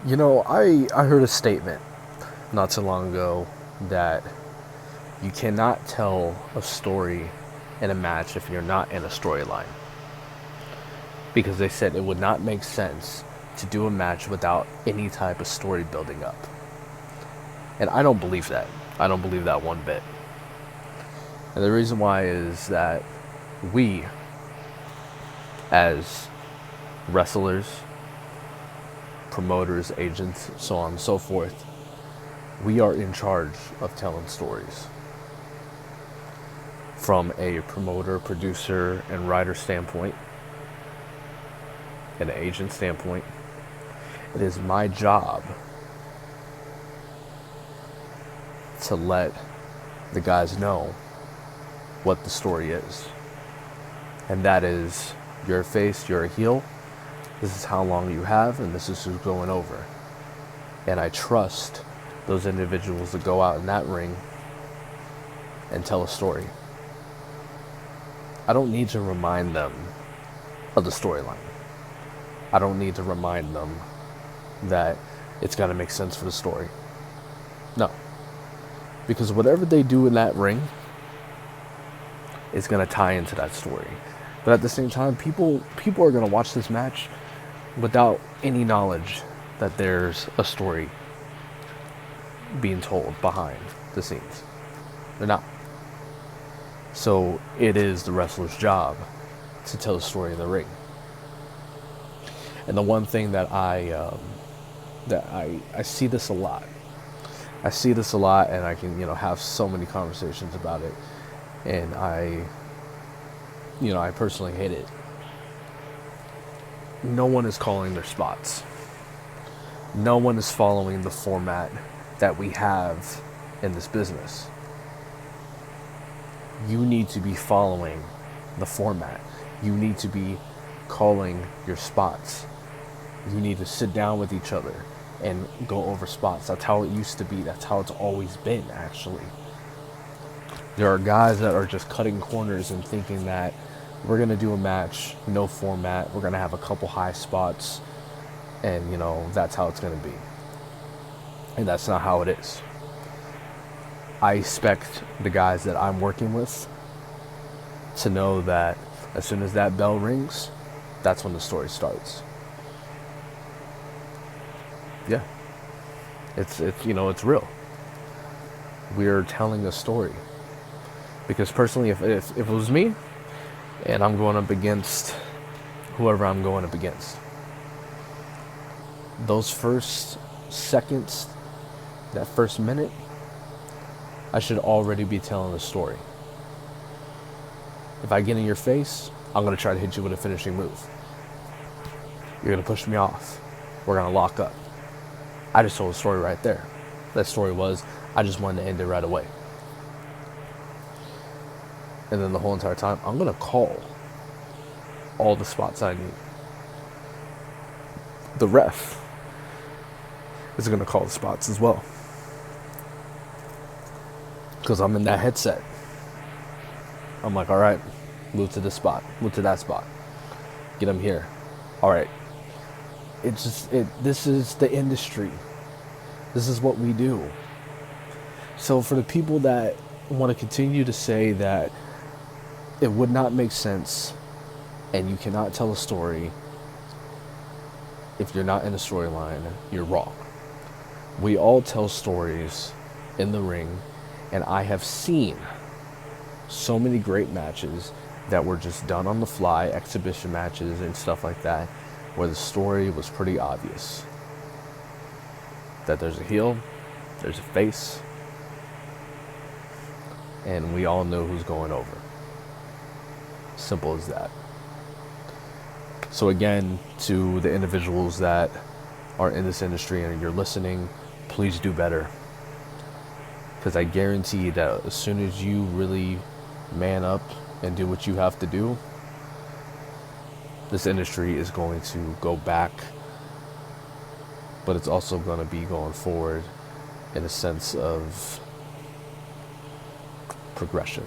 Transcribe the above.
I heard a statement not too long ago that you cannot tell a story in a match if you're not in a storyline. Because they said it would not make sense to do a match without any type of story building up. And I don't believe that. I don't believe that one bit. And the reason why is that we, as wrestlers, promoters, agents, so on and so forth, we are in charge of telling stories. From a promoter, producer, and writer standpoint, and an agent standpoint, it is my job to let the guys know what the story is. And that is, you're a face, you're a heel, this is how long you have, and this is who's going over. And I trust those individuals to go out in that ring and tell a story. I don't need to remind them of the storyline. I don't need to remind them that it's got to make sense for the story. No. Because whatever they do in that ring is going to tie into that story. But at the same time, people are going to watch this match without any knowledge that there's a story being told behind the scenes. They're not. So it is the wrestler's job to tell the story in the ring. And the one thing that I see this a lot. I see this a lot, and I can have so many conversations about it. And I personally hate it. No one is calling their spots. No one is following the format that we have in this business. You need to be following the format. You need to be calling your spots. You need to sit down with each other and go over spots. That's how it used to be. That's how it's always been, actually. There are guys that are just cutting corners and thinking that we're going to do a match, no format, we're going to have a couple high spots, and, that's how it's going to be. And that's not how it is. I expect the guys that I'm working with to know that as soon as that bell rings, that's when the story starts. Yeah. It's real. We're telling a story. Because personally, if it was me, and I'm going up against whoever I'm going up against, those first seconds, that first minute, I should already be telling a story. If I get in your face, I'm going to try to hit you with a finishing move. You're going to push me off. We're going to lock up. I just told a story right there. That story was, I just wanted to end it right away. And then the whole entire time, I'm going to call all the spots I need. The ref is going to call the spots as well. Because I'm in that headset. I'm like, all right, move to this spot, move to that spot. Get them here. All right. This is the industry. This is what we do. So for the people that want to continue to say that it would not make sense and you cannot tell a story if you're not in a storyline, you're wrong. We all tell stories in the ring, and I have seen so many great matches that were just done on the fly, exhibition matches and stuff like that, where the story was pretty obvious. That there's a heel, there's a face, and we all know who's going over. Simple as that. So again, to the individuals that are in this industry and you're listening, please do better. Because I guarantee that as soon as you really man up and do what you have to do, this industry is going to go back, but it's also going to be going forward in a sense of progression.